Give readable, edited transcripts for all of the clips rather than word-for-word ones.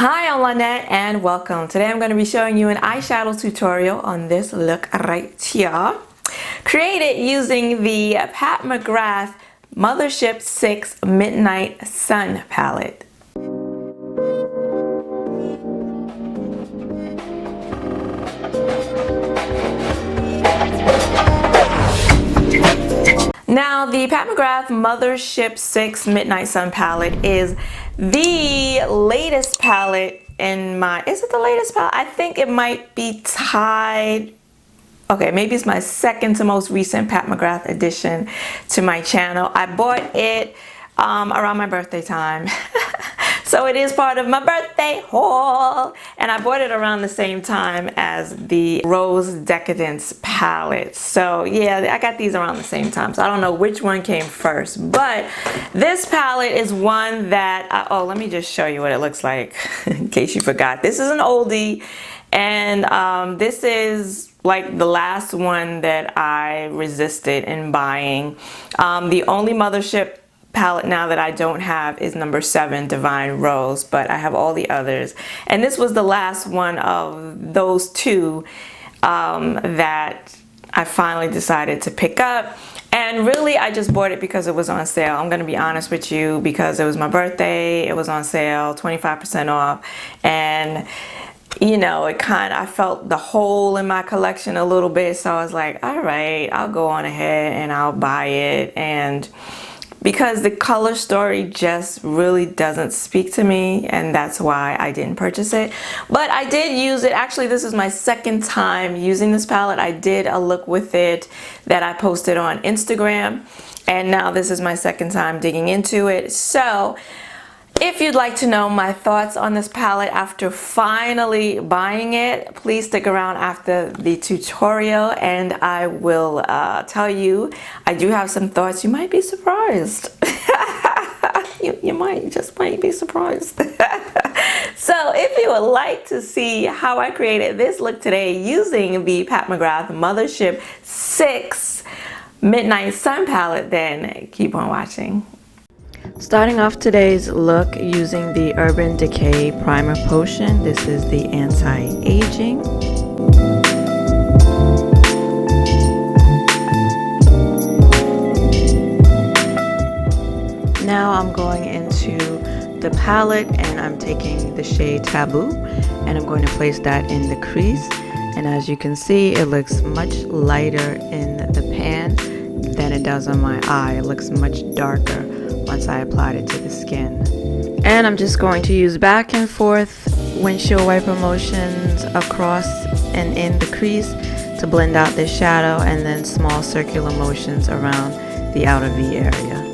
Hi, I'm Lynette and welcome. Today I'm going to be showing you an eyeshadow tutorial on this look right here. Created using the Pat McGrath Mothership 6 Midnight Sun palette. Now, the Pat McGrath Mothership 6 Midnight Sun palette is the latest palette in my, is it the latest palette? I think it might be tied, okay, maybe it's my second to most recent Pat McGrath addition to my channel. I bought it around my birthday time. So it is part of my birthday haul, and I bought it around the same time as the Rose Decadence palette. So yeah, I got these around the same time, so I don't know which one came first, but this palette is one that oh, let me just show you what it looks like in case you forgot. This is an oldie, and this is like the last one that I resisted in buying. The only Mothership palette now that I don't have is number 7 Divine Rose, but I have all the others, and this was the last one of those two that I finally decided to pick up. And really I just bought it because it was on sale. I'm gonna be honest with you, because it was my birthday, it was on sale, 25% off, and you know, I felt the hole in my collection a little bit, so I was like, all right, I'll go on ahead and I'll buy it. And because the color story just really doesn't speak to me, and that's why I didn't purchase it. But I did use it. Actually, this is my second time using this palette. I did a look with it that I posted on Instagram, and now this is my second time digging into it. So if you'd like to know my thoughts on this palette after finally buying it, please stick around after the tutorial and I will tell you. I do have some thoughts. You might be surprised. you might be surprised. So if you would like to see how I created this look today using the Pat McGrath Mothership 6 Midnight Sun palette, then keep on watching. Starting off today's look using the Urban Decay Primer Potion. This is the anti-aging. Now I'm going into the palette and I'm taking the shade Taboo and I'm going to place that in the crease. And as you can see, it looks much lighter in the pan than it does on my eye. It looks much darker once I applied it to the skin. And I'm just going to use back and forth windshield wiper motions across and in the crease to blend out the shadow, and then small circular motions around the outer V area.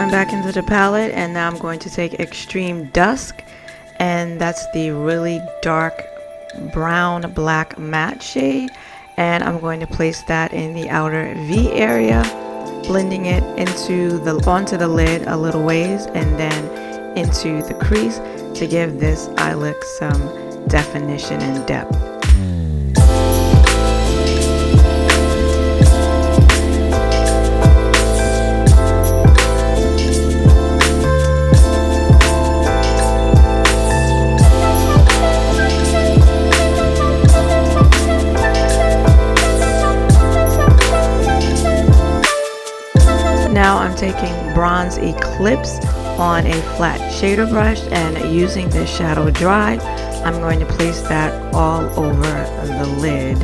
Back into the palette, and now I'm going to take Extreme Dusk, and that's the really dark brown black matte shade, and I'm going to place that in the outer V area, blending it onto the lid a little ways and then into the crease to give this eye look some definition and depth. Now I'm taking Bronze Eclipse on a flat shader brush, and using this shadow dry, I'm going to place that all over the lid.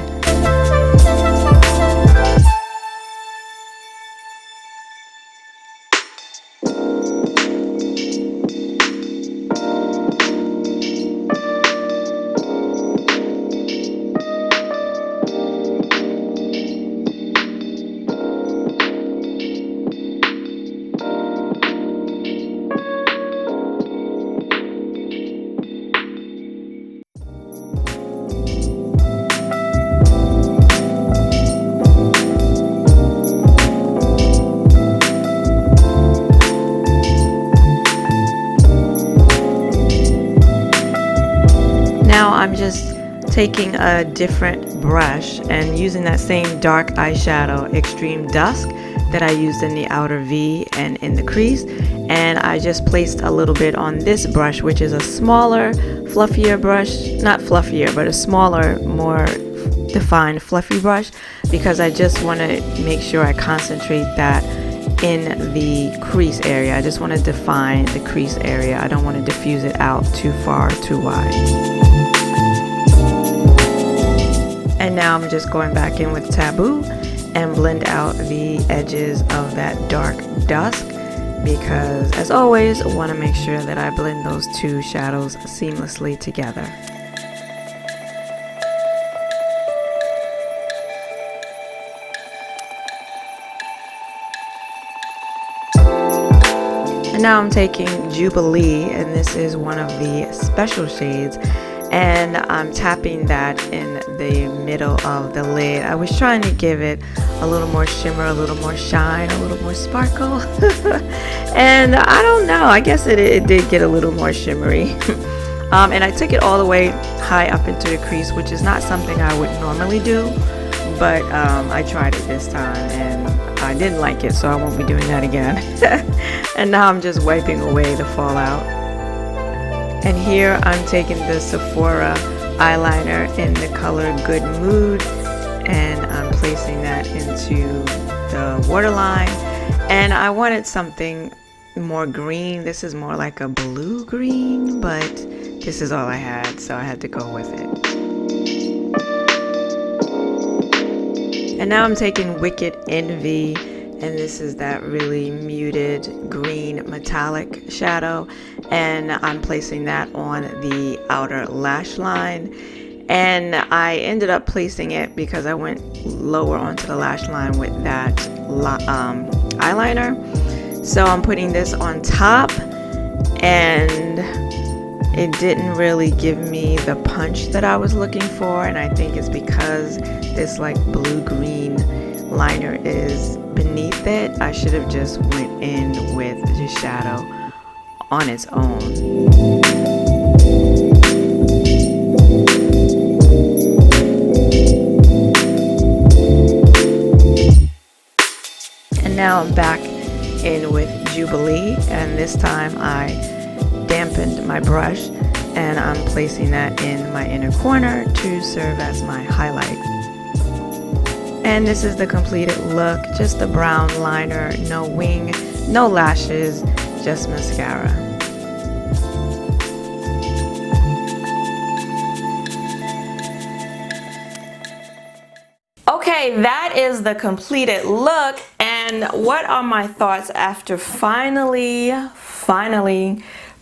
taking a different brush and using that same dark eyeshadow, Extreme Dusk, that I used in the outer V and in the crease, and I just placed a little bit on this brush, which is a smaller, fluffier brush, not fluffier, but a smaller, more defined fluffy brush, because I just want to make sure I concentrate that in the crease area. I just want to define the crease area. I don't want to diffuse it out too far, too wide. And now I'm just going back in with Taboo and blend out the edges of that dark dusk, because as always, I want to make sure that I blend those two shadows seamlessly together. And now I'm taking Jubilee, and this is one of the special shades, and I'm tapping that in the middle of the lid. I was trying to give it a little more shimmer, a little more shine, a little more sparkle. And I don't know, I guess it did get a little more shimmery. And I took it all the way high up into the crease, which is not something I would normally do, but I tried it this time and I didn't like it, so I won't be doing that again. And now I'm just wiping away the fallout. And here I'm taking the Sephora eyeliner in the color Good Mood, and I'm placing that into the waterline. And I wanted something more green. This is more like a blue green, but this is all I had, so I had to go with it. And now I'm taking Wicked Envy, and this is that really muted green metallic shadow, and I'm placing that on the outer lash line. And I ended up placing it because I went lower onto the lash line with that eyeliner. So I'm putting this on top, and it didn't really give me the punch that I was looking for, and I think it's because this like blue-green liner is beneath it. I should have just went in with the shadow on its own. And now I'm back in with Jubilee, and this time I dampened my brush, and I'm placing that in my inner corner to serve as my highlight. And this is the completed look, just a brown liner, no wing, no lashes, just mascara. Okay, that is the completed look. And what are my thoughts after finally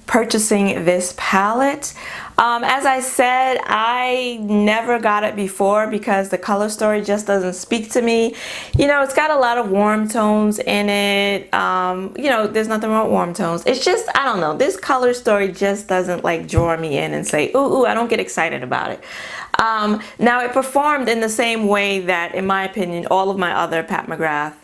purchasing this palette? As I said, I never got it before because the color story just doesn't speak to me. You know, it's got a lot of warm tones in it. You know, there's nothing wrong with warm tones. It's just, I don't know, this color story just doesn't like draw me in and say, ooh, I don't get excited about it. Now it performed in the same way that, in my opinion, all of my other Pat McGrath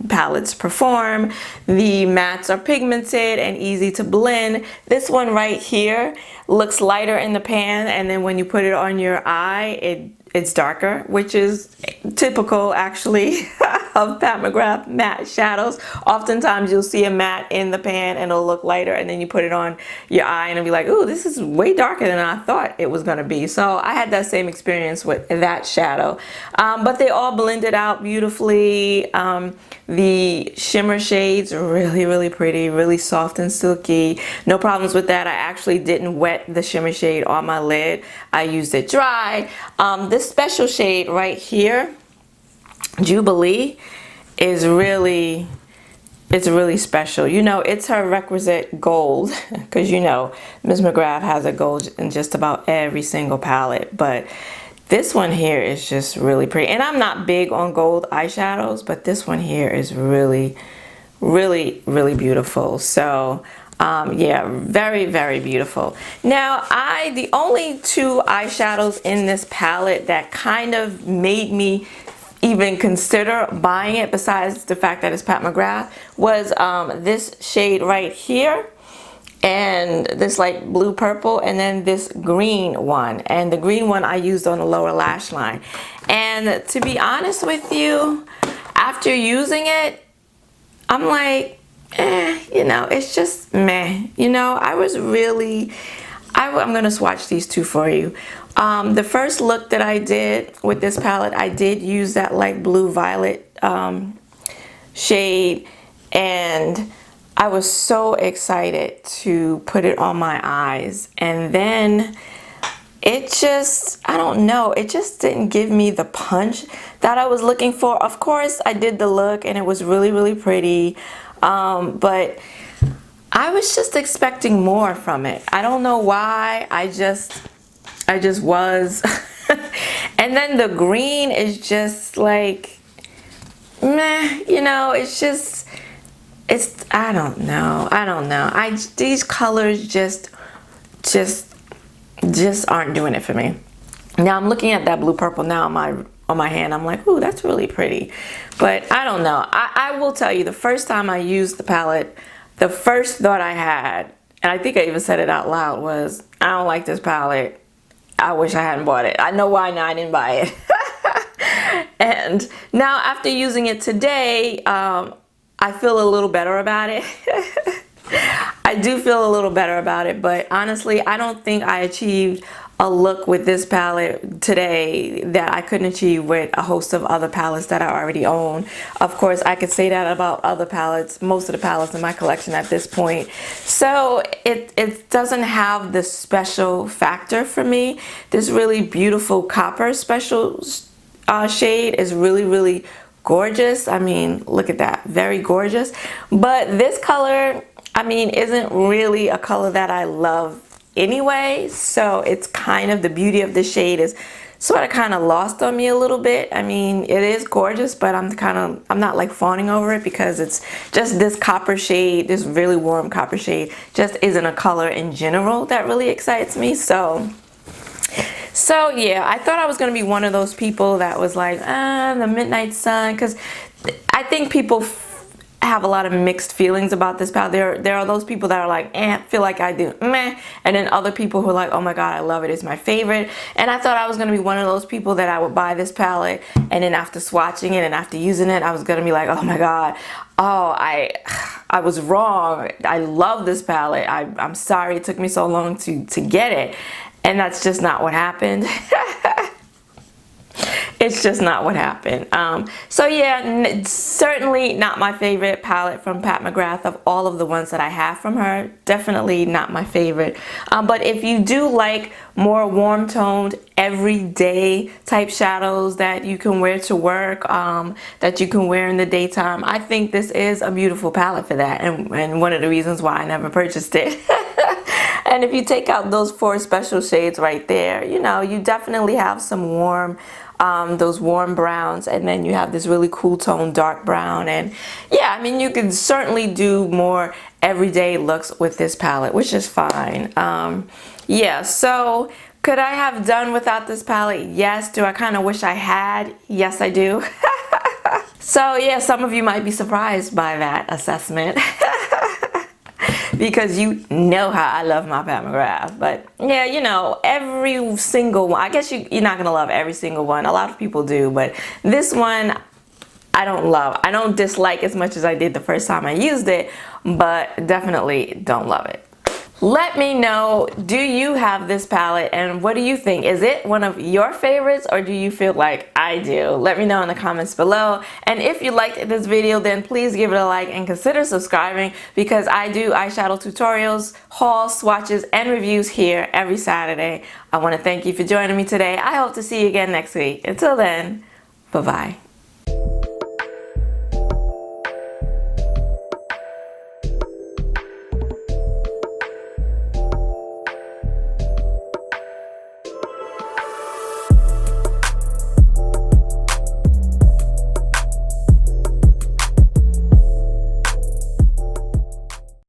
palettes perform. The mattes are pigmented and easy to blend. This one right here looks lighter in the pan, and then when you put it on your eye, it's darker, which is typical actually of Pat McGrath matte shadows. Oftentimes you'll see a matte in the pan and it'll look lighter, and then you put it on your eye and it'll be like, ooh, this is way darker than I thought it was gonna be. So I had that same experience with that shadow. But they all blended out beautifully. The shimmer shades are really pretty, really soft and silky. No problems with that. I actually didn't wet the shimmer shade on my lid. I used it dry. This special shade right here, Jubilee, is really, it's really special. You know, it's her requisite gold, because you know Ms. McGrath has a gold in just about every single palette, but this one here is just really pretty. And I'm not big on gold eyeshadows, but this one here is really beautiful. So yeah, very beautiful. Now the only two eyeshadows in this palette that kind of made me even consider buying it, besides the fact that it's Pat McGrath, was this shade right here. and this like blue purple, and then this green one. And the green one I used on the lower lash line. And to be honest with you, after using it, I'm like, you know, it's just meh. You know, I was really, I'm gonna swatch these two for you. The first look that I did with this palette, I did use that like blue violet shade, and I was so excited to put it on my eyes, and then it just, I don't know, it just didn't give me the punch that I was looking for. Of course, I did the look and it was really, really pretty, but I was just expecting more from it. I don't know why, I just was. And then the green is just like, meh, you know, it's just, I don't know. These colors just aren't doing it for me. Now I'm looking at that blue purple now on my hand. I'm like, ooh, that's really pretty. But I don't know. I will tell you, the first time I used the palette, the first thought I had, and I think I even said it out loud, was, I don't like this palette. I wish I hadn't bought it. I know why now I didn't buy it. And now after using it today, I feel a little better about it. I do feel a little better about it, but honestly, I don't think I achieved a look with this palette today that I couldn't achieve with a host of other palettes that I already own. Of course, I could say that about other palettes, most of the palettes in my collection at this point. So it doesn't have the special factor for me. This really beautiful copper special shade is really, really gorgeous. I mean, look at that, very gorgeous. But this color, I mean, isn't really a color that I love anyway, so it's kind of, the beauty of this shade is sort of kind of lost on me a little bit. I mean, it is gorgeous, but I'm not like fawning over it, because it's just this copper shade, this really warm copper shade, just isn't a color in general that really excites me. So yeah, I thought I was going to be one of those people that was like, the Midnight Sun, because I think people have a lot of mixed feelings about this palette. There are those people that are like, feel like I do, meh, and then other people who are like, oh my god, I love it, it's my favorite. And I thought I was going to be one of those people that I would buy this palette, and then after swatching it and after using it, I was going to be like, oh my god, oh, I was wrong, I love this palette, I'm sorry it took me so long to get it. And that's just not what happened. It's just not what happened. So yeah, certainly not my favorite palette from Pat McGrath. Of all of the ones that I have from her, definitely not my favorite. But if you do like more warm toned, everyday type shadows that you can wear to work, that you can wear in the daytime, I think this is a beautiful palette for that, and one of the reasons why I never purchased it. And if you take out those 4 special shades right there, you know, you definitely have some warm, those warm browns, and then you have this really cool tone dark brown. And yeah, I mean, you can certainly do more everyday looks with this palette, which is fine. Yeah, so could I have done without this palette? Yes. Do I kind of wish I had? Yes, I do. So yeah, some of you might be surprised by that assessment. Because you know how I love my Pat McGrath. But yeah, you know, every single one, I guess you're not gonna love every single one. A lot of people do, but this one I don't love. I don't dislike as much as I did the first time I used it, but definitely don't love it. Let me know, do you have this palette, and what do you think? Is it one of your favorites, or do you feel like I do? Let me know in the comments below. And if you liked this video, then please give it a like and consider subscribing, because I do eyeshadow tutorials, hauls, swatches, and reviews here every Saturday. I want to thank you for joining me today. I hope to see you again next week. Until then, bye-bye.